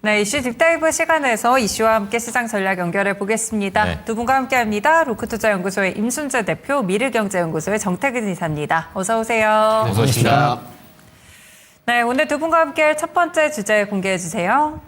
네, 이슈 딥다이브 시간에서 이슈와 함께 시장 전략 연결해 보겠습니다. 네. 두 분과 함께합니다. 로크투자연구소의 임순재 대표, 미르경제연구소의 정태근 이사입니다. 어서 오세요. 어서 오십시오. 네, 오늘 두 분과 함께할 첫 번째 주제 공개해 주세요.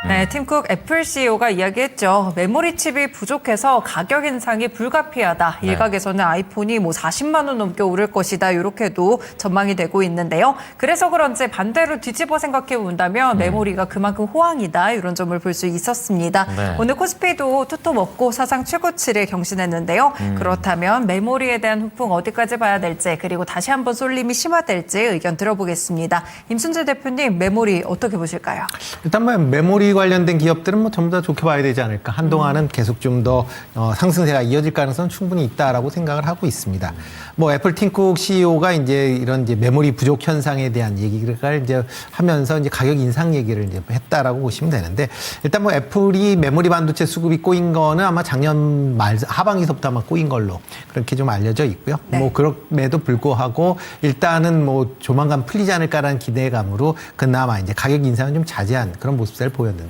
네, 팀쿡 애플 CEO가 이야기했죠. 메모리 칩이 부족해서 가격 인상이 불가피하다. 네. 일각에서는 아이폰이 40만 원 넘게 오를 것이다. 이렇게도 전망이 되고 있는데요. 그래서 그런지 반대로 뒤집어 생각해 본다면 메모리가 그만큼 호황이다. 이런 점을 볼 수 있었습니다. 네. 오늘 코스피도 투톱 먹고 사상 최고치를 경신했는데요. 그렇다면 메모리에 대한 후풍 어디까지 봐야 될지 그리고 다시 한번 쏠림이 심화될지 의견 들어보겠습니다. 임순재 대표님, 메모리 어떻게 보실까요? 일단 뭐 메모리 관련된 기업들은 뭐 전부 다 좋게 봐야 되지 않을까. 한동안은 계속 좀 더 상승세가 이어질 가능성은 충분히 있다라고 생각을 하고 있습니다. 뭐 애플 팀쿡 CEO가 이런 메모리 부족 현상에 대한 얘기를 이제 하면서 이제 가격 인상 얘기를 이제 했다라고 보시면 되는데, 일단 뭐 애플이 메모리 반도체 수급이 꼬인 거는 아마 작년 말 하반기서부터 아마 꼬인 걸로 그렇게 좀 알려져 있고요. 네. 뭐 그럼에도 불구하고 일단은 뭐 조만간 풀리지 않을까라는 기대감으로 그나마 이제 가격 인상은 좀 자제한 그런 모습을 보였는데,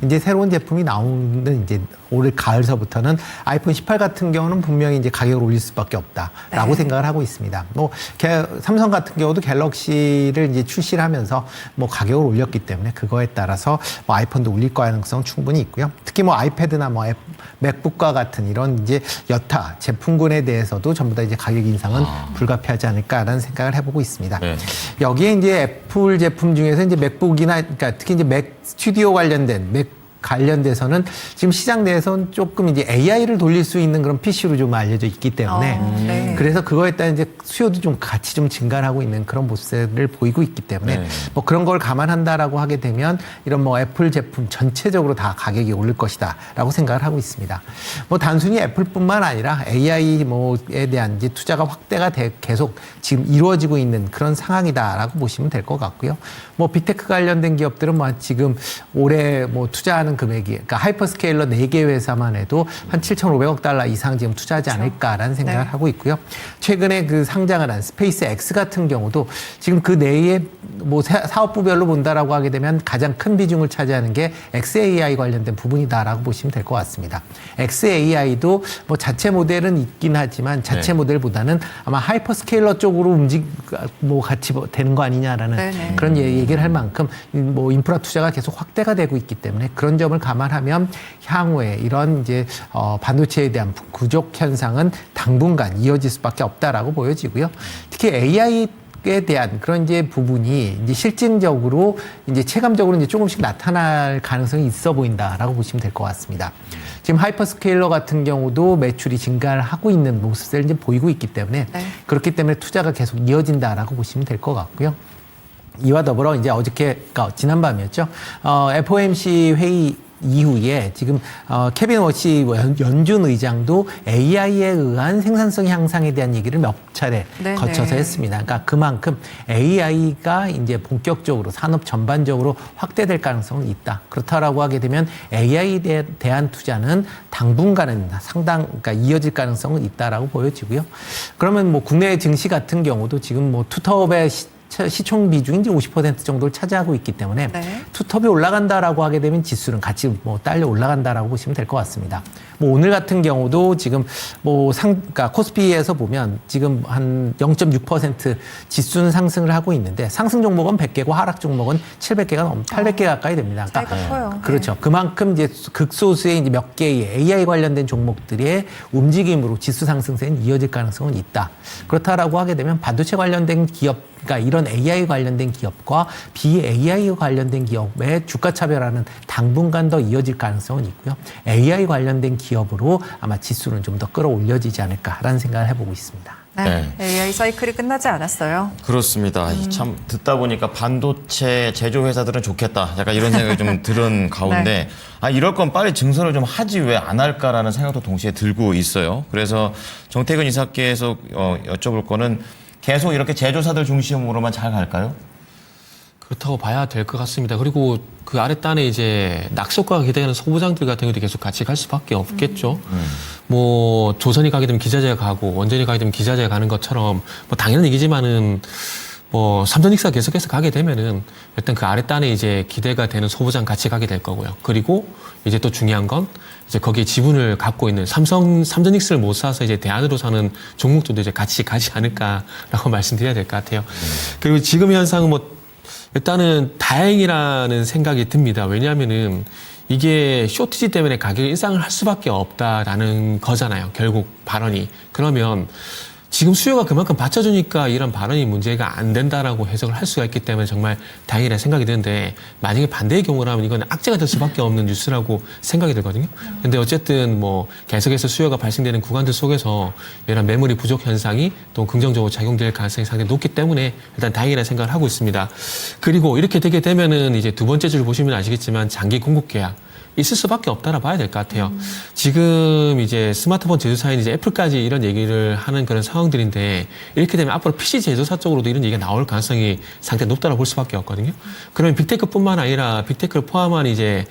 이제 새로운 제품이 나오는 이제 올 가을서부터는 아이폰 18 같은 경우는 분명히 이제 가격을 올릴 수밖에 없다라고 생각을 하고 있습니다. 뭐 삼성 같은 경우도 갤럭시를 이제 출시를 하면서 뭐 가격을 올렸기 때문에 그거에 따라서 뭐 아이폰도 올릴 가능성 충분히 있고요. 특히 뭐 아이패드나 뭐 맥북과 같은 이런 이제 여타 제품군에 대해서도 전부 다 이제 가격 인상은 불가피하지 않을까라는 생각을 해보고 있습니다. 네. 여기에 이제 애플 제품 중에서 이제 맥북이나 그러니까 특히 이제 맥 스튜디오 관련된 맥 관련돼서는 지금 시장 내에서는 조금 이제 AI를 돌릴 수 있는 그런 PC로 좀 알려져 있기 때문에 네. 그래서 그거에 따른 이제 수요도 좀 같이 좀 증가를 하고 있는 그런 모습을 보이고 있기 때문에 네. 뭐 그런 걸 감안한다라고 하게 되면 이런 뭐 애플 제품 전체적으로 다 가격이 오를 것이다라고 생각을 하고 있습니다. 뭐 단순히 애플뿐만 아니라 AI 뭐에 대한 이제 투자가 확대가 계속 지금 이루어지고 있는 그런 상황이다라고 보시면 될 것 같고요. 뭐 빅테크 관련된 기업들은 뭐 지금 올해 뭐 투자하는 금액이, 그러니까 하이퍼스케일러 4개 회사만 해도 한 7,500억 달러 이상 지금 투자하지 않을까라는 생각을 네. 하고 있고요. 최근에 그 상장을 한 스페이스 X 같은 경우도 지금 그 내에 뭐 사업부별로 본다라고 하게 되면 가장 큰 비중을 차지하는 게 XAI 관련된 부분이다라고 보시면 될 것 같습니다. XAI도 뭐 자체 모델은 있긴 하지만 자체 모델보다는 아마 하이퍼스케일러 쪽으로 뭐 같이 되는 거 아니냐라는 네네. 그런 얘기를 할 만큼 뭐 인프라 투자가 계속 확대가 되고 있기 때문에 그런 점을 감안하면 향후에 이런 이제 반도체에 대한 부족 현상은 당분간 이어질 수밖에 없다라고 보여지고요. 특히 AI에 대한 그런 이제 부분이 이제 실증적으로 이제 체감적으로 이제 조금씩 나타날 가능성이 있어 보인다라고 보시면 될 것 같습니다. 지금 하이퍼스케일러 같은 경우도 매출이 증가를 하고 있는 모습을 이제 보이고 있기 때문에 그렇기 때문에 투자가 계속 이어진다라고 보시면 될 것 같고요. 이와 더불어 이제 그러니까 지난밤이었죠. FOMC 회의 이후에 지금 케빈 워시 연준 의장도 AI에 의한 생산성 향상에 대한 얘기를 몇 차례 거쳐서 했습니다. 그러니까 그만큼 AI가 이제 본격적으로 산업 전반적으로 확대될 가능성은 있다. 그렇다라고 하게 되면 AI에 대한 투자는 당분간은 그러니까 이어질 가능성은 있다라고 보여지고요. 그러면 뭐 국내 증시 같은 경우도 지금 뭐 투톱의 시총 비중이 이제 50% 정도를 차지하고 있기 때문에 투톱이 올라간다라고 하게 되면 지수는 같이 뭐 딸려 올라간다라고 보시면 될 것 같습니다. 뭐 오늘 같은 경우도 지금 뭐 그러니까 코스피에서 보면 지금 한 0.6% 지수는 상승을 하고 있는데 상승 종목은 100개고 하락 종목은 700개가 800개 가까이 됩니다. 차이가 커요. 그렇죠. 그만큼 이제 극소수의 이제 몇 개의 AI 관련된 종목들의 움직임으로 지수 상승세는 이어질 가능성은 있다. 그렇다라고 하게 되면 반도체 관련된 기업, 그러니까 이런 AI 관련된 기업과 BAI 관련된 기업의 주가 차별화는 당분간 더 이어질 가능성은 있고요. AI 관련된 기업으로 아마 지수는 좀 더 끌어올려지지 않을까라는 생각을 해보고 있습니다. 네. AI 사이클이 끝나지 않았어요. 그렇습니다. 참 듣다 보니까 반도체 제조 회사들은 좋겠다. 약간 이런 생각이 좀 들은 가운데 이럴 건 빨리 증설을 좀 하지 왜 안 할까라는 생각도 동시에 들고 있어요. 그래서 정태근 이사께서 여쭤볼 거는 계속 이렇게 제조사들 중심으로만 잘 갈까요? 그렇다고 봐야 될 것 같습니다. 그리고 그 아랫단에 이제 낙석과가 기대하는 소부장들 같은 것도 계속 같이 갈 수밖에 없겠죠. 뭐 조선이 가게 되면 기자재가 가고 원전이 가게 되면 기자재가 가는 것처럼 뭐 당연한 얘기지만은 뭐 삼성익스가 계속해서 가게 되면은 일단 그 아랫단에 이제 기대가 되는 소부장 같이 가게 될 거고요. 그리고 이제 또 중요한 건 이제 거기에 지분을 갖고 있는 삼성익스를 못 사서 이제 대안으로 사는 종목들도 이제 같이 가지 않을까라고 말씀드려야 될 것 같아요. 그리고 지금 현상은 뭐 일단은 다행이라는 생각이 듭니다. 왜냐하면은 이게 쇼티지 때문에 가격 인상을 할 수밖에 없다라는 거잖아요. 결국 발언이. 그러면 지금 수요가 그만큼 받쳐주니까 이런 발언이 문제가 안 된다라고 해석을 할 수가 있기 때문에 정말 다행이라는 생각이 드는데 만약에 반대의 경우라면 이건 악재가 될 수밖에 없는 뉴스라고 생각이 들거든요. 근데 어쨌든 뭐 계속해서 수요가 발생되는 구간들 속에서 이런 메모리 부족 현상이 또 긍정적으로 작용될 가능성이 상당히 높기 때문에 일단 다행이라는 생각을 하고 있습니다. 그리고 이렇게 되게 되면은 이제 두 번째 줄 보시면 아시겠지만 장기 공급 계약 있을 수밖에 없다라 봐야 될 것 같아요. 지금 이제 스마트폰 제조사인 이제 애플까지 이런 얘기를 하는 그런 상황들인데 이렇게 되면 앞으로 PC 제조사 쪽으로도 이런 얘기가 나올 가능성이 상당히 높다고 볼 수밖에 없거든요. 그러면 빅테크뿐만 아니라 빅테크를 포함한 이제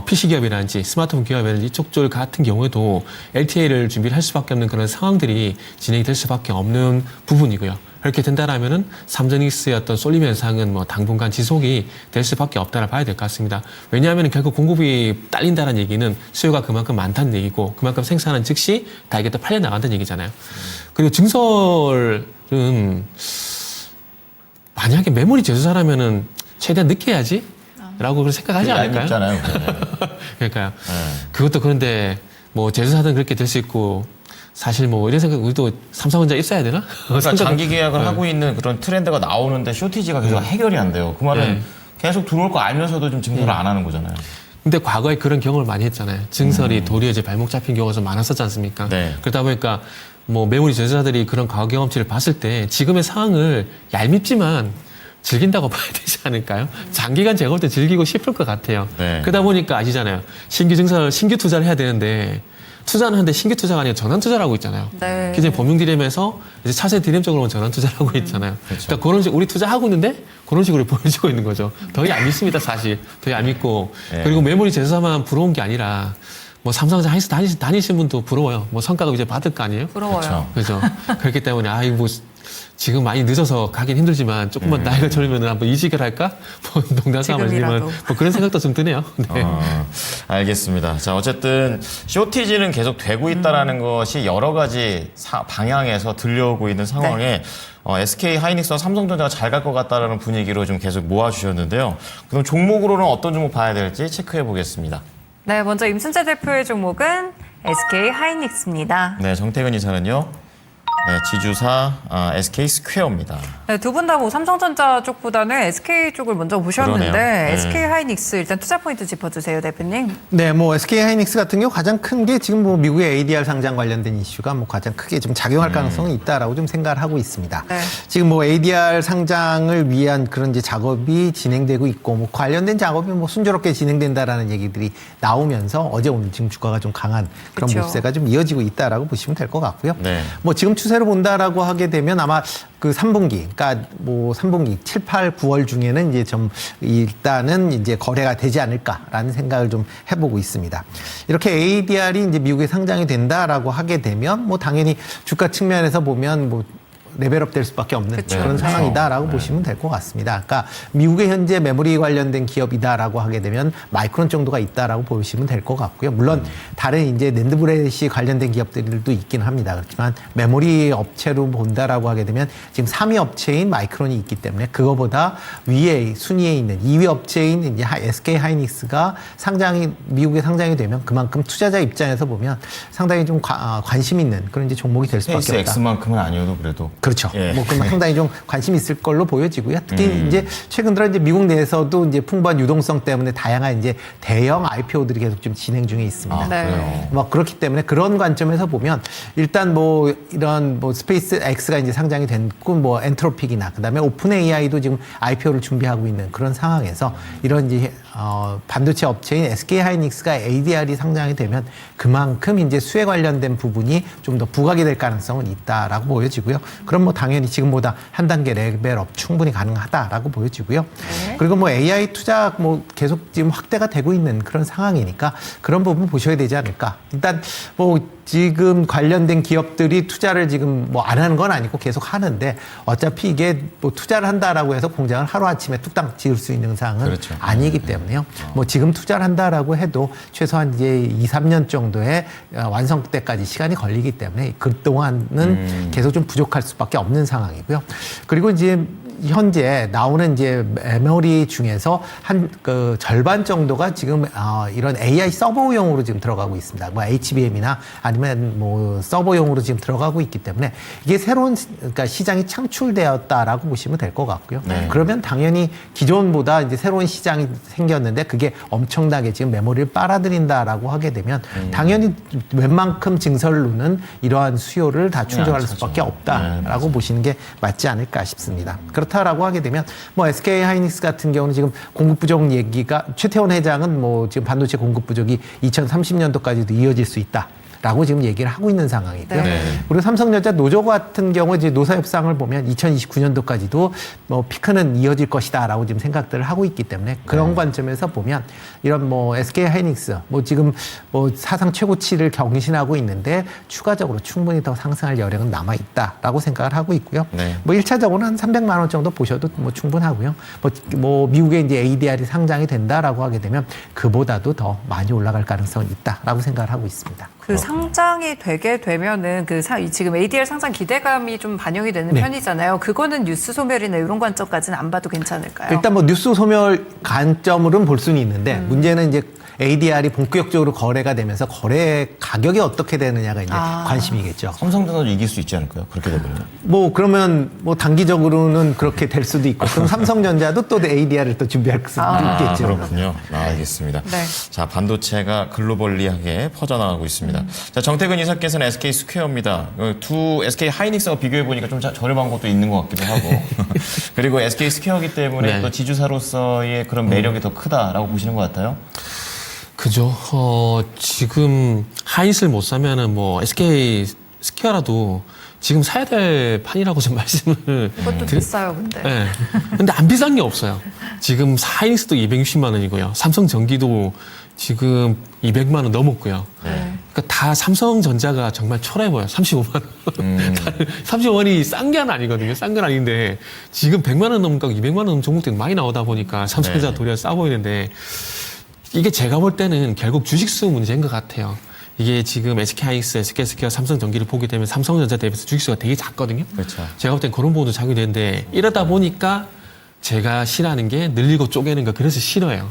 PC 기업이라든지 스마트폰 기업이라든지 이쪽 쪽 같은 경우에도 LTA를 준비를 할 수밖에 없는 그런 상황들이 진행이 될 수밖에 없는 부분이고요. 그렇게 된다라면은 삼성익스의 어떤 쏠림 현상은 뭐 당분간 지속이 될 수밖에 없다라 봐야 될 것 같습니다. 왜냐하면 결국 공급이 딸린다는 얘기는 수요가 그만큼 많다는 얘기고 그만큼 생산은 즉시 다 이게 또 팔려 나간다는 얘기잖아요. 그리고 증설은 만약에 메모리 제조사라면은 최대한 늦게 해야지 라고 생각하지 않을까요? 얄밉잖아요. 그러니까요. 그것도 그런데 뭐 제조사든 그렇게 될 수 있고 사실 뭐 이런 생각 우리도 삼성전자 있어야 되나? 그러니까 장기 계약을 하고 있는 그런 트렌드가 나오는데 쇼티지가 계속 해결이 안 돼요. 그 말은 계속 들어올 거 알면서도 좀 증설을 안 하는 거잖아요. 근데 과거에 그런 경험을 많이 했잖아요. 증설이 도리어 이제 발목 잡힌 경우가 좀 많았었지 않습니까? 네. 그러다 보니까 뭐 메모리 제조사들이 그런 과거 경험치를 봤을 때 지금의 상황을 얄밉지만 즐긴다고 봐야 되지 않을까요? 장기간 제가 볼 때 즐기고 싶을 것 같아요. 네. 그러다 보니까 아시잖아요. 신규 증설, 신규 투자를 해야 되는데 투자는 하는데 신규 투자가 아니라 전환 투자를 하고 있잖아요. 네. 기존 범용 디램에서 이제 차세 디램 쪽으로는 전환 투자를 하고 있잖아요. 그러니까 그런 식 우리 투자하고 있는데 그런 식으로 보여주고 있는 거죠. 더 얄밉습니다, 사실. 더 얄밉고. 네. 그리고 메모리 제조사만 부러운 게 아니라 뭐 삼성전자 다니신 분도 부러워요. 뭐 성과도 이제 받을 거 아니에요? 부러워요. 그렇죠. 그렇기 때문에 이거 뭐 지금 많이 늦어서 가긴 힘들지만 조금만 나이가 젊으면 한번 이직을 할까? 뭐 농담 삼아 말지만 지금이라도. 뭐 그런 생각도 좀 드네요. 네. 알겠습니다. 자, 어쨌든 쇼티지는 계속 되고 있다라는 것이 여러 가지 방향에서 들려오고 있는 상황에 SK 하이닉스와 삼성전자가 잘 갈 것 같다라는 분위기로 좀 계속 모아주셨는데요. 그럼 종목으로는 어떤 종목 봐야 될지 체크해 보겠습니다. 네, 먼저 임순재 대표의 종목은 SK 하이닉스입니다. 네, 정태근 이사는요. 네, 지주사 SK 스퀘어입니다. 네, 두 분 다 뭐 삼성전자 쪽보다는 SK 쪽을 먼저 보셨는데 그러네요. 네. SK 하이닉스 일단 투자 포인트 짚어주세요, 대표님. 네, 뭐 SK 하이닉스 같은 경우 가장 큰 게 지금 뭐 미국의 ADR 상장 관련된 이슈가 뭐 가장 크게 좀 작용할 가능성이 있다라고 좀 생각을 하고 있습니다. 네. 지금 뭐 ADR 상장을 위한 그런 이제 작업이 진행되고 있고 뭐 관련된 작업이 뭐 순조롭게 진행된다라는 얘기들이 나오면서 어제 오늘 지금 주가가 좀 강한 그런 그쵸. 모습세가 좀 이어지고 있다라고 보시면 될 것 같고요. 네. 뭐 지금 추세로 본다라고 하게 되면 아마 그 3분기, 그러니까 뭐 3분기 7, 8, 9월 중에는 이제 좀 일단은 이제 거래가 되지 않을까라는 생각을 좀 해보고 있습니다. 이렇게 ADR이 이제 미국에 상장이 된다라고 하게 되면 뭐 당연히 주가 측면에서 보면 뭐 레벨업 될 수밖에 없는 그쵸. 그런 네. 상황이다라고 보시면 될 것 같습니다. 그러니까 미국의 현재 메모리 관련된 기업이다라고 하게 되면 마이크론 정도가 있다라고 보시면 될 것 같고요. 물론 다른 이제 낸드 브레시 관련된 기업들도 있긴 합니다. 그렇지만 메모리 업체로 본다라고 하게 되면 지금 3위 업체인 마이크론이 있기 때문에 그거보다 위에 순위에 있는 2위 업체인 이제 SK 하이닉스가 미국에 상장이 되면 그만큼 투자자 입장에서 보면 상당히 좀 관심 있는 그런 이제 종목이 될 수밖에 없다. SpaceX만큼은 아니어도 그래도. 그렇죠. 예. 뭐 그럼 상당히 좀 관심 있을 걸로 보여지고요. 특히 이제 최근 들어 이제 미국 내에서도 이제 풍부한 유동성 때문에 다양한 이제 대형 IPO들이 계속 좀 진행 중에 있습니다. 네. 그래요. 뭐 그렇기 때문에 그런 관점에서 보면 일단 뭐 이런 뭐 스페이스 X가 이제 상장이 됐고 뭐 엔트로픽이나 그다음에 오픈 AI도 지금 IPO를 준비하고 있는 그런 상황에서 이런 이제 반도체 업체인 SK 하이닉스가 ADR이 상장이 되면 그만큼 이제 수혜 관련된 부분이 좀 더 부각이 될 가능성은 있다라고 보여지고요. 그럼 뭐 당연히 지금보다 한 단계 레벨업 충분히 가능하다라고 보여지고요. 네. 그리고 뭐 AI 투자 뭐 계속 지금 확대가 되고 있는 그런 상황이니까 그런 부분 보셔야 되지 않을까. 일단 뭐 지금 관련된 기업들이 투자를 지금 뭐 안 하는 건 아니고 계속 하는데 어차피 이게 뭐 투자를 한다라고 해서 공장을 하루아침에 뚝딱 지을 수 있는 상황은 그렇죠. 아니기 때문에요. 뭐 지금 투자를 한다라고 해도 최소한 이제 2, 3년 정도의 완성 때까지 시간이 걸리기 때문에 그동안은 계속 좀 부족할 수밖에 없는 상황이고요. 그리고 이제 현재 나오는 이제 메모리 중에서 한 그 절반 정도가 지금 이런 AI 서버용으로 지금 들어가고 있습니다. 뭐 HBM이나 아니면 뭐 서버용으로 지금 들어가고 있기 때문에 이게 새로운 그러니까 시장이 창출되었다라고 보시면 될 것 같고요. 네. 그러면 당연히 기존보다 이제 새로운 시장이 생겼는데 그게 엄청나게 지금 메모리를 빨아들인다라고 하게 되면 당연히 웬만큼 증설로는 이러한 수요를 다 충족할 수밖에 없다라고 네, 보시는 게 맞지 않을까 싶습니다. 그렇다라고 하게 되면 뭐 SK 하이닉스 같은 경우는 지금 공급 부족 얘기가 최태원 회장은 뭐 지금 반도체 공급 부족이 2030년도까지도 이어질 수 있다. 라고 지금 얘기를 하고 있는 상황이고요. 네. 그리고 삼성전자 노조 같은 경우 이제 노사 협상을 보면 2029년도까지도 뭐 피크는 이어질 것이다라고 지금 생각들을 하고 있기 때문에 그런 관점에서 보면 이런 뭐 SK 하이닉스 뭐 지금 뭐 사상 최고치를 경신하고 있는데 추가적으로 충분히 더 상승할 여력은 남아 있다라고 생각을 하고 있고요. 네. 뭐 1차적으로는 한 300만 원 정도 보셔도 뭐 충분하고요. 뭐 미국에 이제 ADR이 상장이 된다라고 하게 되면 그보다도 더 많이 올라갈 가능성은 있다라고 생각을 하고 있습니다. 그 상장이 되게 되면은 지금 ADR 상장 기대감이 좀 반영이 되는 네. 편이잖아요. 그거는 뉴스 소멸이나 이런 관점까지는 안 봐도 괜찮을까요? 일단 뭐 뉴스 소멸 관점으로는 볼 수는 있는데 문제는 이제 ADR이 본격적으로 거래가 되면서 거래 가격이 어떻게 되느냐가 이제 관심이겠죠. 삼성전자도 이길 수 있지 않을까요? 그렇게 되면요. 뭐 그러면 뭐 단기적으로는 그렇게 될 수도 있고 그럼 삼성전자도 또 ADR을 또 준비할 수도 있겠죠. 그렇군요. 알겠습니다. 네. 자, 반도체가 글로벌리하게 퍼져나가고 있습니다. 자, 정태근 이사께서는 SK 스퀘어입니다. 두 SK 하이닉스와 비교해 보니까 좀 저렴한 것도 있는 것 같기도 하고 그리고 SK 스퀘어이기 때문에 네. 또 지주사로서의 그런 매력이 더 크다라고 보시는 것 같아요. 그죠. 지금 하이닉스를 못 사면은 뭐 SK 스퀘어라도 지금 사야 될 판이라고 좀 말씀을 그것도 비싸요, 근데. 네. 근데 안 비싼 게 없어요. 지금 하이닉스도 260만 원이고요. 삼성전기도 지금 200만 원 넘었고요. 그러니까 다 삼성전자가 정말 초라해 보여요. 35만 원. 35원이 싼 게 아니거든요. 싼 건 아닌데 지금 100만 원 넘고 200만 원 넘는 종목들이 많이 나오다 보니까 삼성전자 도리어 싸 보이는데 이게 제가 볼 때는 결국 주식수 문제인 것 같아요. 이게 지금 SK 하이닉스, SK 스퀘어, 삼성전기를 보게 되면 삼성전자 대비해서 주식수가 되게 작거든요. 그렇죠. 제가 볼 땐 그런 부분도 작용이 되는데 이러다 보니까 제가 싫어하는 게 늘리고 쪼개는 거 그래서 싫어요.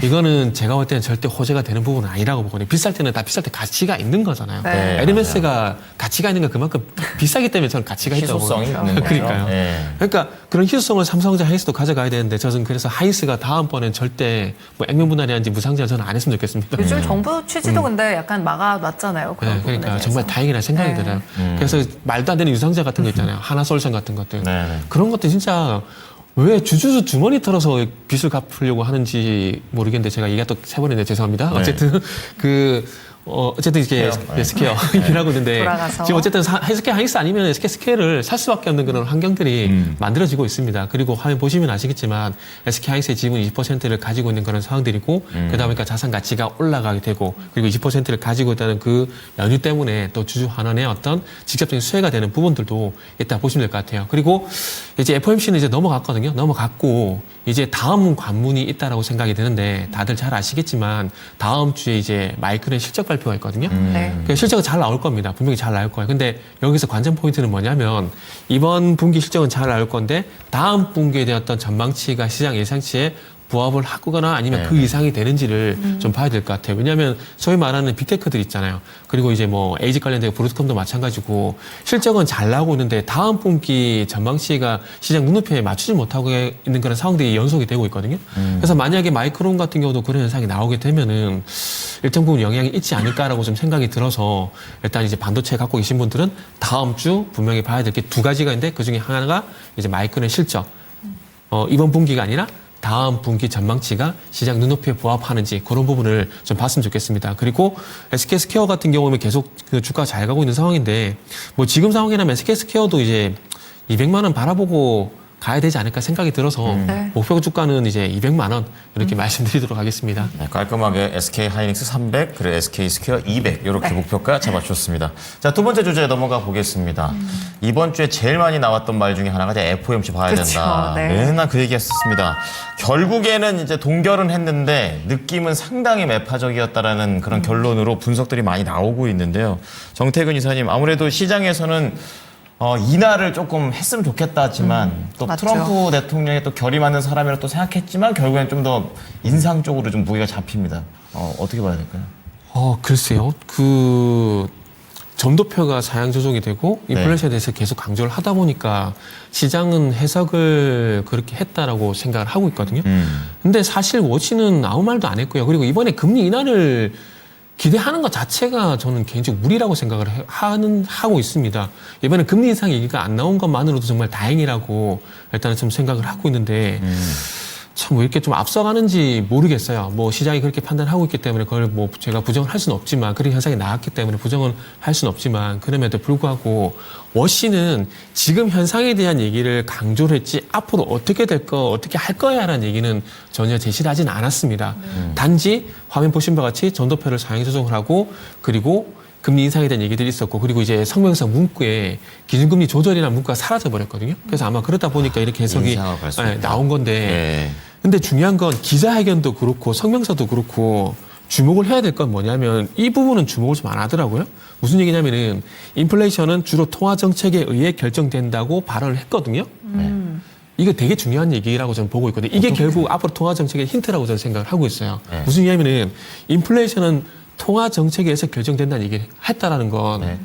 이거는 제가 볼 때는 절대 호재가 되는 부분은 아니라고 보거든요. 비쌀 때는 다 비쌀 때 가치가 있는 거잖아요. 네. 에르메스가 가치가 있는 건 그만큼 비싸기 때문에 저는 가치가 있다고 희소성이 보거든요. 있는 거죠. 그러니까요. 네. 그러니까 그런 희소성을 삼성전자 하이닉스도 가져가야 되는데 저는 그래서 하이닉스가 다음번엔 절대 뭐 액면분할이라든지 무상제한 저는 안 했으면 좋겠습니다. 요즘 정부 취지도 근데 약간 막아놨잖아요. 그런 네, 부분에 그러니까 대해서. 정말 다행이라는 생각이 네. 들어요. 그래서 말도 안 되는 유상자 같은 거 있잖아요. 하나솔루션 같은 것들. 네. 그런 것들 진짜 왜 주머니 털어서 빚을 갚으려고 하는지 모르겠는데 제가 얘기가 또 세버렸는데 죄송합니다. 네. 어쨌든 어쨌든 이게 스퀘어 일하고 있는데 돌아가서. 지금 어쨌든 SK 하이닉스 아니면 SK 스퀘어를 살 수밖에 없는 그런 환경들이 만들어지고 있습니다. 그리고 화면 보시면 아시겠지만 SK 하이닉스의 지분 20%를 가지고 있는 그런 상황들이고 그러다 보니까 자산 가치가 올라가게 되고 그리고 20%를 가지고 있다는 그 연유 때문에 또 주주 환원의 어떤 직접적인 수혜가 되는 부분들도 있다 보시면 될 것 같아요. 그리고 이제 FOMC는 이제 넘어갔거든요. 넘어갔고 이제 다음 관문이 있다라고 생각이 드는데 다들 잘 아시겠지만 다음 주에 이제 마이크론 실적 발표가 있거든요. 네. 그 실적은 잘 나올 겁니다. 분명히 잘 나올 거예요. 근데 여기서 관전 포인트는 뭐냐면 이번 분기 실적은 잘 나올 건데 다음 분기에 대한 어떤 전망치가 시장 예상치에 부합을 하거나 아니면 그 이상이 되는지를 좀 봐야 될 것 같아요. 왜냐하면 소위 말하는 빅테크들 있잖아요. 그리고 이제 뭐 에이지 관련된 브로드컴도 마찬가지고 실적은 잘 나오고 있는데 다음 분기 전망치가 시장 눈높이에 맞추지 못하고 있는 그런 상황들이 연속이 되고 있거든요. 그래서 만약에 마이크론 같은 경우도 그런 현상이 나오게 되면은 일정 부분 영향이 있지 않을까라고 좀 생각이 들어서 일단 이제 반도체 갖고 계신 분들은 다음 주 분명히 봐야 될 게 두 가지가 있는데 그 중에 하나가 이제 마이크론 실적. 이번 분기가 아니라 다음 분기 전망치가 시장 눈높이에 부합하는지 그런 부분을 좀 봤으면 좋겠습니다. 그리고 SK 스퀘어 같은 경우는 계속 그 주가가 잘 가고 있는 상황인데 뭐 지금 상황이라면 SK 스퀘어도 이제 200만 원 바라보고 가야 되지 않을까 생각이 들어서 네. 목표 주가는 이제 200만 원 이렇게 말씀드리도록 하겠습니다. 네, 깔끔하게 SK 하이닉스 300 그리고 SK 스퀘어 200 이렇게 목표가 잡아주셨습니다. 자, 두 번째 주제에 넘어가 보겠습니다. 이번 주에 제일 많이 나왔던 말 중에 하나가 이제 FOMC 봐야 그쵸, 된다. 네. 맨날 그 얘기했었습니다. 결국에는 이제 동결은 했는데 느낌은 상당히 매파적이었다라는 그런 결론으로 분석들이 많이 나오고 있는데요. 정태근 이사님, 아무래도 시장에서는 인하를 조금 했으면 좋겠다지만 또 맞죠. 트럼프 대통령이 또 결이 맞는 사람이라 또 생각했지만 결국엔 좀 더 인상적으로 좀 무게가 잡힙니다. 어떻게 봐야 될까요? 글쎄요. 그 점도표가 사양 조정이 되고 인플레이션에 대해서 계속 강조를 하다 보니까 시장은 해석을 그렇게 했다라고 생각을 하고 있거든요. 근데 사실 워치는 아무 말도 안 했고요. 그리고 이번에 금리 인하를 기대하는 것 자체가 저는 개인적으로 무리라고 생각을 하고 있습니다. 이번에 금리 인상 얘기가 안 나온 것만으로도 정말 다행이라고 일단은 좀 생각을 하고 있는데 참 왜 이렇게 좀 앞서가는지 모르겠어요. 뭐 시장이 그렇게 판단하고 있기 때문에 그걸 뭐 제가 부정을 할 수는 없지만 그런 현상이 나왔기 때문에 부정을 할 수는 없지만 그럼에도 불구하고 워시는 지금 현상에 대한 얘기를 강조를 했지 앞으로 어떻게 될 거 어떻게 할 거야라는 얘기는 전혀 제시를 하진 않았습니다. 단지 화면 보신 바와 같이 전도표를 상향 조정을 하고 그리고 금리 인상에 대한 얘기들이 있었고 그리고 이제 성명서 문구에 기준금리 조절이라는 문구가 사라져 버렸거든요. 그래서 아마 그러다 보니까 이렇게 해석이 나온 건데 근데 중요한 건 기자회견도 그렇고 성명서도 그렇고 주목을 해야 될 건 뭐냐면 이 부분은 주목을 좀 안 하더라고요. 무슨 얘기냐면은 인플레이션은 주로 통화 정책에 의해 결정된다고 발언을 했거든요. 이거 되게 중요한 얘기라고 저는 보고 있거든요. 이게 결국 앞으로 통화 정책의 힌트라고 저는 생각을 하고 있어요. 무슨 얘기냐면은 인플레이션은 통화 정책에 의해서 결정된다는 얘기를 했다라는 건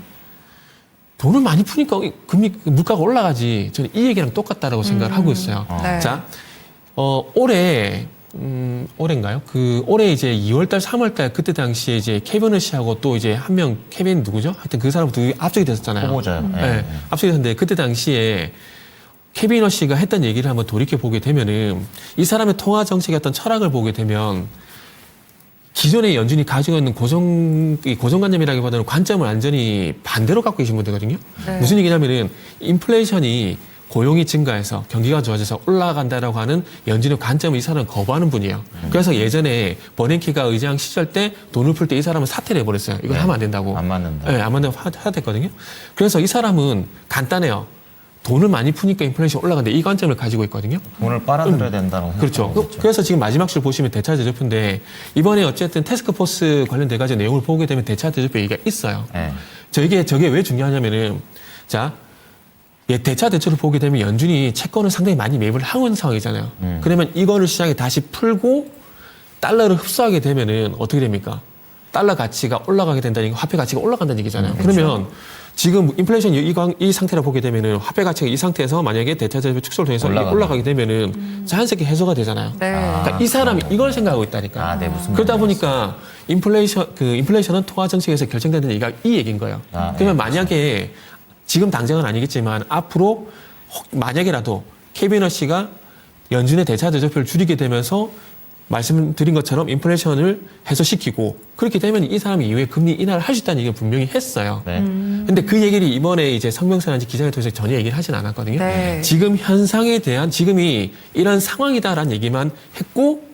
돈을 많이 푸니까 금리 물가가 올라가지. 저는 이 얘기랑 똑같다라고 생각을 하고 있어요. 네. 자, 올해인가요? 올해 이제 2월달, 3월달 그때 당시에 이제 케빈 씨하고 또 이제 한 명 케빈 누구죠? 하여튼 그 사람 두 압축이 됐었잖아요. 후보자요. 네, 압축이 됐는데 그때 당시에 케빈 씨가 했던 얘기를 한번 돌이켜 보게 되면은 이 사람의 통화 정책의 어떤 철학을 보게 되면 기존의 연준이 가지고 있는 고정관념이라기보다는 관점을 완전히 반대로 갖고 계신 분들거든요. 네. 무슨 얘기냐면은 인플레이션이 고용이 증가해서 경기가 좋아져서 올라간다라고 하는 연준의 관점을 이 사람은 거부하는 분이에요. 그래서 예전에 버냉키가 의장 시절 때 돈을 풀 때 이 사람은 사퇴를 해버렸어요. 이걸 하면 안 된다고. 안 맞는다. 네, 안 맞는다고 하됐거든요. 그래서 이 사람은 간단해요. 돈을 많이 푸니까 인플레이션 올라간다. 이 관점을 가지고 있거든요. 돈을 빨아들여야 된다고 그렇죠. 생각하고 있죠. 그래서 지금 마지막 줄 보시면 대차 대조표인데 이번에 어쨌든 태스크포스 관련돼 가지고 내용을 보게 되면 대차 대조표 얘기가 있어요. 네. 저게 왜 중요하냐면은 자, 대차 대조를 보게 되면 연준이 채권을 상당히 많이 매입을 하는 상황이잖아요. 그러면 이거를 시장에 다시 풀고 달러를 흡수하게 되면은 어떻게 됩니까? 달러 가치가 올라가게 된다는 게 화폐 가치가 올라간다는 얘기잖아요. 그러면 지금 인플레이션 이 상태를 보게 되면은 화폐 가치가 이 상태에서 만약에 대차 대조 축소를 통해서 올라가게 되면은 자연스럽게 해소가 되잖아요. 네. 그러니까 이 사람이 이걸 생각하고 있다니까. 네, 무슨 그러다 말인지 보니까 인플레이션은 통화 정책에서 결정된다는 얘기가 이 얘기인 거예요. 그러면 만약에 지금 당장은 아니겠지만 앞으로 만약에라도 케빈 씨가 연준의 대차 대조표를 줄이게 되면서 말씀드린 것처럼 인플레이션을 해소시키고 그렇게 되면 이 사람이 이후에 금리 인하를 할 수 있다는 얘기를 분명히 했어요. 네. 근데 그 얘기를 이번에 이제 성명서나 기자회 통해서 전혀 얘기를 하진 않았거든요. 네. 지금 현상에 대한 지금이 이런 상황이다라는 얘기만 했고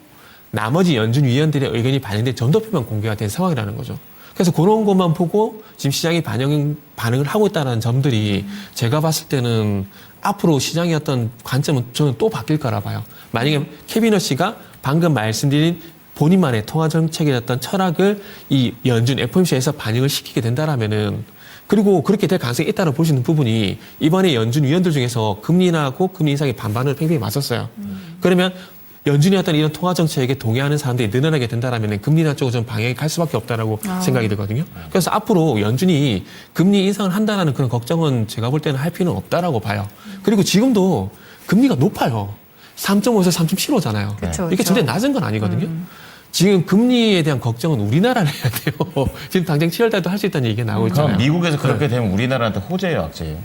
나머지 연준 위원들의 의견이 반영된 전도표만 공개가 된 상황이라는 거죠. 그래서 그런 것만 보고 지금 시장이 반응을 하고 있다는 점들이 제가 봤을 때는 앞으로 시장의 어떤 관점은 저는 또 바뀔 거라 봐요. 만약에 케빈 씨가 방금 말씀드린 본인만의 통화 정책의 어떤 철학을 이 연준 FOMC에서 반영을 시키게 된다라면은 그리고 그렇게 될 가능성이 있다고 보시는 부분이 이번에 연준 위원들 중에서 금리 인하하고 금리 인상의 반반을 팽팽히 맞섰어요. 그러면 연준이 어떤 이런 통화 정책에 동의하는 사람들이 늘어나게 된다라면 금리 인하 쪽으로 좀 방향이 갈 수밖에 없다라고 생각이 들거든요. 그래서 앞으로 연준이 금리 인상을 한다라는 그런 걱정은 제가 볼 때는 할 필요는 없다라고 봐요. 그리고 지금도 금리가 높아요. 3.5에서 3.75잖아요. 그쵸, 이게 그쵸. 절대 낮은 건 아니거든요. 지금 금리에 대한 걱정은 우리나라를 해야 돼요. 지금 당장 7월 달도 할 수 있다는 얘기가 나오고 있잖아요. 그럼 미국에서 그렇게 되면 우리나라한테 호재예요, 악재예요?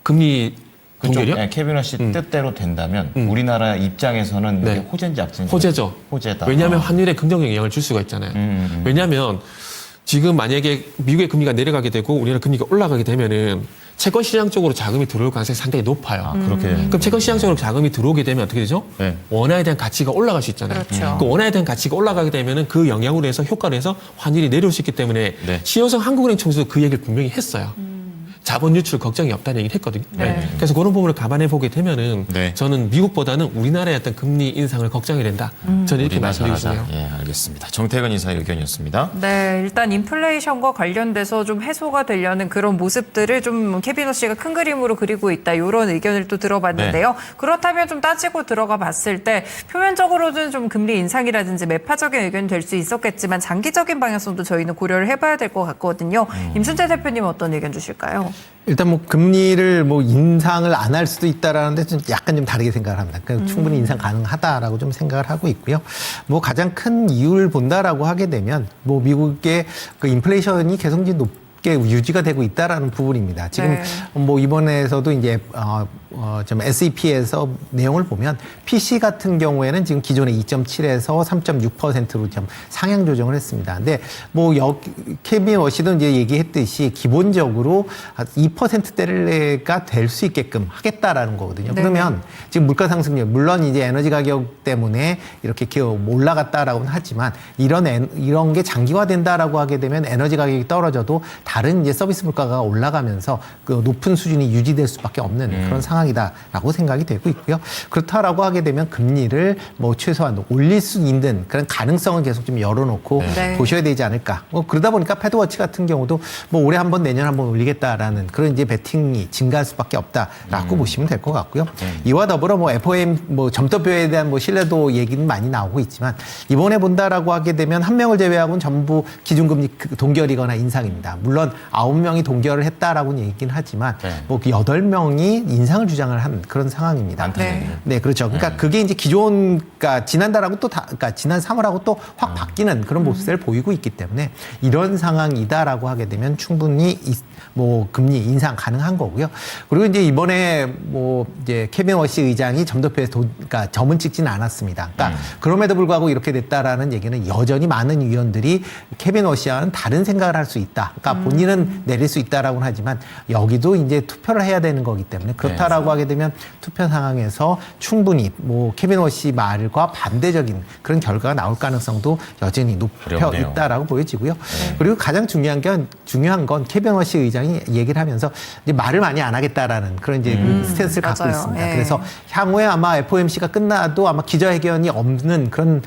금리 동결이요? 네, 케빈 씨 뜻대로 된다면 우리나라 입장에서는 네. 이게 호재인지 악재인지 호재죠. 호재다. 왜냐하면 환율에 긍정적 영향을 줄 수가 있잖아요. 왜냐하면 지금 만약에 미국의 금리가 내려가게 되고 우리나라 금리가 올라가게 되면은 채권 시장 쪽으로 자금이 들어올 가능성이 상당히 높아요. 그렇게. 그럼 채권 시장 쪽으로 자금이 들어오게 되면 어떻게 되죠? 네. 원화에 대한 가치가 올라갈 수 있잖아요. 그렇죠. 그 원화에 대한 가치가 올라가게 되면은 그 영향으로 해서 효과를 해서 환율이 내려올 수 있기 때문에 네. 신효성 한국은행 총수도 그 얘기를 분명히 했어요. 자본 유출 걱정이 없다는 얘기를 했거든요. 네. 그래서 그런 부분을 감안해 보게 되면은 네. 저는 미국보다는 우리나라의 어떤 금리 인상을 걱정이 된다. 저는 이렇게 우리나 말씀드리고 잘하자. 싶네요. 예, 알겠습니다. 정태근 이사의 의견이었습니다. 네, 일단 인플레이션과 관련돼서 좀 해소가 되려는 그런 모습들을 좀 케비노 씨가 큰 그림으로 그리고 있다. 이런 의견을 또 들어봤는데요. 그렇다면 좀 따지고 들어가 봤을 때 표면적으로는 좀 금리 인상이라든지 매파적인 의견이 될 수 있었겠지만 장기적인 방향성도 저희는 고려를 해봐야 될 것 같거든요. 임순재 대표님 어떤 의견 주실까요? 일단 뭐 금리를 뭐 인상을 안 할 수도 있다라는데 좀 약간 좀 다르게 생각을 합니다. 그러니까 충분히 인상 가능하다라고 좀 생각을 하고 있고요. 뭐 가장 큰 이유를 본다라고 하게 되면 뭐 미국의 그 인플레이션이 계속 이제 높게 유지가 되고 있다라는 부분입니다. 지금 네. 뭐 이번에서도 이제 좀 SEP에서 내용을 보면 PC 같은 경우에는 지금 기존의 2.7에서 3.6%로 좀 상향 조정을 했습니다. 근데 뭐 케빈 워시도 이제 얘기했듯이 기본적으로 2%대가 될 수 있게끔 하겠다라는 거거든요. 네. 그러면 지금 물가 상승률 물론 이제 에너지 가격 때문에 이렇게 올라갔다라고는 하지만 이런 게 장기화된다라고 하게 되면 에너지 가격이 떨어져도 다른 이제 서비스 물가가 올라가면서 그 높은 수준이 유지될 수밖에 없는 그런 상황이다라고 생각이 되고 있고요. 그렇다라고 하게 되면 금리를 뭐 최소한 올릴 수 있는 그런 가능성은 계속 좀 열어놓고 네. 보셔야 되지 않을까. 뭐 그러다 보니까 패드워치 같은 경우도 뭐 올해 한 번 내년 한 번 올리겠다라는 그런 이제 베팅이 증가할 수밖에 없다라고 보시면 될 것 같고요. 이와 더불어 뭐 FOM 뭐 점도표에 대한 뭐 신뢰도 얘기는 많이 나오고 있지만 이번에 본다라고 하게 되면 한 명을 제외하고는 전부 기준금리 동결이거나 인상입니다. 물론 9명이 동결을 했다라고는 얘기긴 하지만 뭐 8명이 인상을 주장을 한 그런 상황입니다. 네. 네, 그렇죠. 그러니까 그게 이제 그러니까 지난달하고 그러니까 지난 3월하고 또 확 바뀌는 그런 모습을 보이고 있기 때문에 이런 상황이다라고 하게 되면 충분히 뭐 금리 인상 가능한 거고요. 그리고 이제 이번에 뭐 이제 케빈 워시 의장이 점도표에서 그러니까 점은 찍지는 않았습니다. 그러니까 그럼에도 불구하고 이렇게 됐다라는 얘기는 여전히 많은 위원들이 케빈 워시와는 다른 생각을 할 수 있다. 그러니까 본인은 내릴 수 있다라고는 하지만 여기도 이제 투표를 해야 되는 거기 때문에 그렇다라고 하게 되면 투표 상황에서 충분히 뭐 케빈 워시 말과 반대적인 그런 결과가 나올 가능성도 여전히 높여 어렵네요. 있다라고 보여지고요. 그리고 가장 중요한 건 케빈 워시 의장이 얘기를 하면서 이제 말을 많이 안 하겠다라는 그런 이제 그 스탠스를 갖고 맞아요. 있습니다. 예. 그래서 향후에 아마 FOMC가 끝나도 아마 기자회견이 없는 그런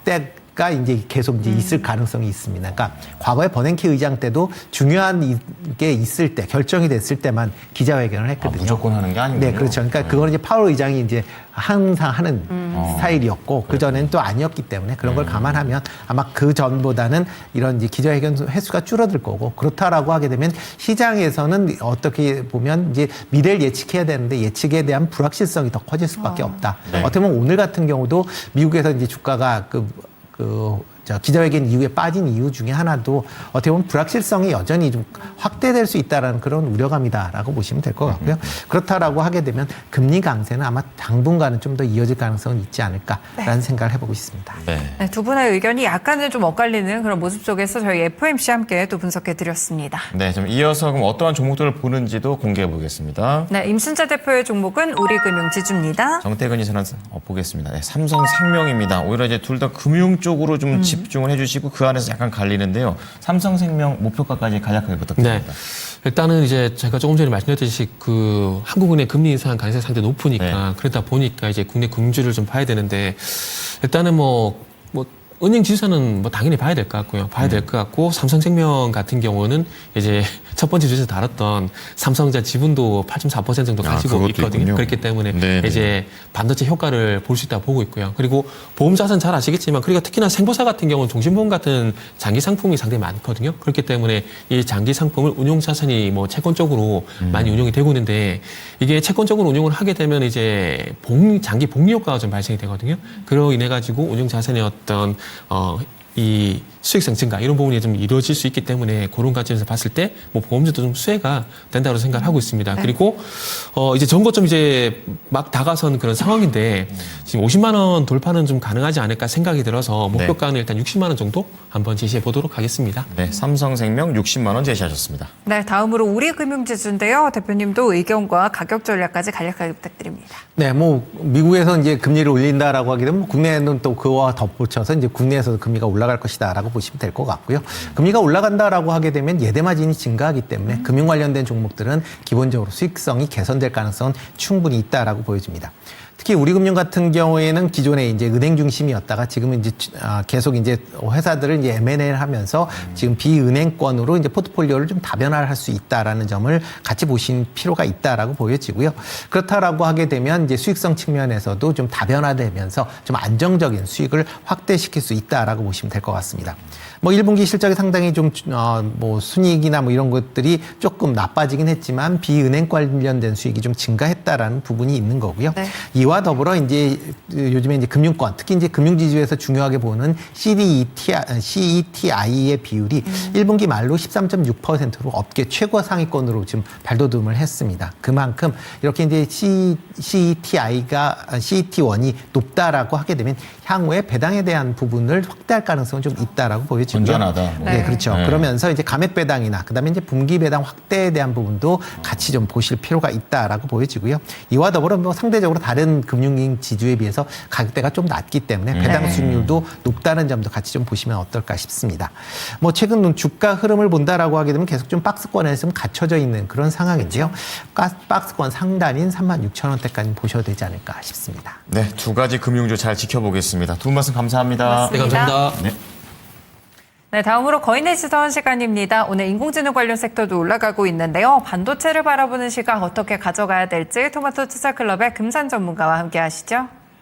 때가 이제 계속 이제 있을 가능성이 있습니다. 그러니까 과거에 버냉키 의장 때도 중요한 게 있을 때 결정이 됐을 때만 기자회견을 했거든요. 무조건 하는 게 아니군요. 네, 그렇죠. 그러니까 그거는 이제 파월 의장이 이제 항상 하는 스타일이었고 그 전에는 또 아니었기 때문에 그런 걸 감안하면 아마 그 전보다는 이런 이제 기자회견 횟수가 줄어들 거고 그렇다라고 하게 되면 시장에서는 어떻게 보면 이제 미래를 예측해야 되는데 예측에 대한 불확실성이 더 커질 수밖에 없다. 네. 어떻게 보면 오늘 같은 경우도 미국에서 이제 주가가 기자회견 이후에 빠진 이유 중에 하나도 어떻게 보면 불확실성이 여전히 좀 확대될 수 있다는 그런 우려감이다라고 보시면 될 것 같고요. 그렇다라고 하게 되면 금리 강세는 아마 당분간은 좀 더 이어질 가능성은 있지 않을까라는 생각을 해보고 있습니다. 네. 네, 두 분의 의견이 약간은 좀 엇갈리는 그런 모습 속에서 저희 FOMC 함께 또 분석해 드렸습니다. 네, 좀 이어서 그럼 어떠한 종목들을 보는지도 공개해 보겠습니다. 네, 임순재 대표의 종목은 우리금융지주입니다. 정태근 이사는 보겠습니다. 네, 삼성생명입니다. 오히려 이제 둘 다 금융 쪽으로 좀 집중을 해주시고 그 안에서 약간 갈리는데요. 삼성생명 목표가까지 간략하게 부탁드립니다. 네. 일단은 이제 제가 조금 전에 말씀드렸듯이 그 한국은행 금리 인상 가능성이 상당히 높으니까 그러다 보니까 이제 국내 금주를 좀 봐야 되는데 일단은 뭐 은행 지수는 뭐 당연히 봐야 될 것 같고요. 봐야 될 것 같고 삼성생명 같은 경우는 이제 첫 번째 주제에서 다뤘던 삼성전자 지분도 8.4% 정도 가지고 그것도 있거든요. 있군요. 그렇기 때문에 네네. 이제 반도체 효과를 볼 수 있다 보고 있고요. 그리고 보험자산 잘 아시겠지만 그리고 특히나 생보사 같은 경우는 종신보험 같은 장기 상품이 상당히 많거든요. 그렇기 때문에 이 장기 상품을 운용자산이 뭐 채권 쪽으로 많이 운용이 되고 있는데 이게 채권적으로 운용을 하게 되면 이제 장기 복리 효과가 좀 발생이 되거든요. 그로 인해 가지고 운용자산의 어떤 이 수익성 증가 이런 부분이 좀 이루어질 수 있기 때문에 그런 관점에서 봤을 때 뭐 보험주도 좀 수혜가 된다고 생각을 하고 있습니다. 그리고 이제 전고점 이제 막 다가선 그런 상황인데 지금 50만 원 돌파는 좀 가능하지 않을까 생각이 들어서 목표가는 일단 60만 원 정도 한번 제시해 보도록 하겠습니다. 네, 삼성생명 60만 원 제시하셨습니다. 네, 다음으로 우리금융지주인데요. 대표님도 의견과 가격 전략까지 간략하게 부탁드립니다. 네, 뭐 미국에서 이제 금리를 올린다라고 하게 되면 국내는 또 그와 덧붙여서 이제 국내에서도 금리가 올라갈 것이다라고 보시면 될 것 같고요. 금리가 올라간다라고 하게 되면 예대 마진이 증가하기 때문에 금융 관련된 종목들은 기본적으로 수익성이 개선될 가능성은 충분히 있다라고 보여집니다. 특히 우리금융 같은 경우에는 기존에 이제 은행 중심이었다가 지금은 이제 계속 이제 회사들을 이제 M&A를 하면서 지금 비은행권으로 이제 포트폴리오를 좀 다변화를 할 수 있다라는 점을 같이 보신 필요가 있다라고 보여지고요. 그렇다라고 하게 되면 이제 수익성 측면에서도 좀 다변화되면서 좀 안정적인 수익을 확대시킬 수 있다라고 보시면 될 것 같습니다. 뭐 1분기 실적이 상당히 좀 뭐 순이익이나 뭐 이런 것들이 조금 나빠지긴 했지만 비은행 관련된 수익이 좀 증가했다라는 부분이 있는 거고요. 네. 이와 더불어 이제 요즘에 이제 금융권, 특히 이제 금융지주에서 중요하게 보는 CETI의 비율이 1분기 말로 13.6%로 업계 최고 상위권으로 지금 발돋움을 했습니다. 그만큼 이렇게 이제 CET1이 높다라고 하게 되면 향후에 배당에 대한 부분을 확대할 가능성은 좀 있다라고 보여지고요. 건전하다. 네, 그렇죠. 네. 그러면서 이제 감액 배당이나 그다음에 이제 분기 배당 확대에 대한 부분도 같이 좀 보실 필요가 있다라고 보여지고요. 이와 더불어 뭐 상대적으로 다른 금융 지주에 비해서 가격대가 좀 낮기 때문에 배당 수익률도 높다는 점도 같이 좀 보시면 어떨까 싶습니다. 뭐 최근 주가 흐름을 본다라고 하게 되면 계속 좀 박스권에서 좀 갇혀져 있는 그런 상황인데요. 박스권 상단인 36,000원대까지 보셔도 되지 않을까 싶습니다. 네, 두 가지 금융주 잘 지켜보겠습니다. 두 분 말씀 감사합니다. 네, 감사합니다. 네. 네, 다음으로 거인의 시선 시간입니다. 오늘 인공지능 관련 섹터도 올라가고 있는데요. 반도체를 바라보는 시각 어떻게 가져가야 될지 토마토 투자클럽의 금산 전문가와 함께 하시죠.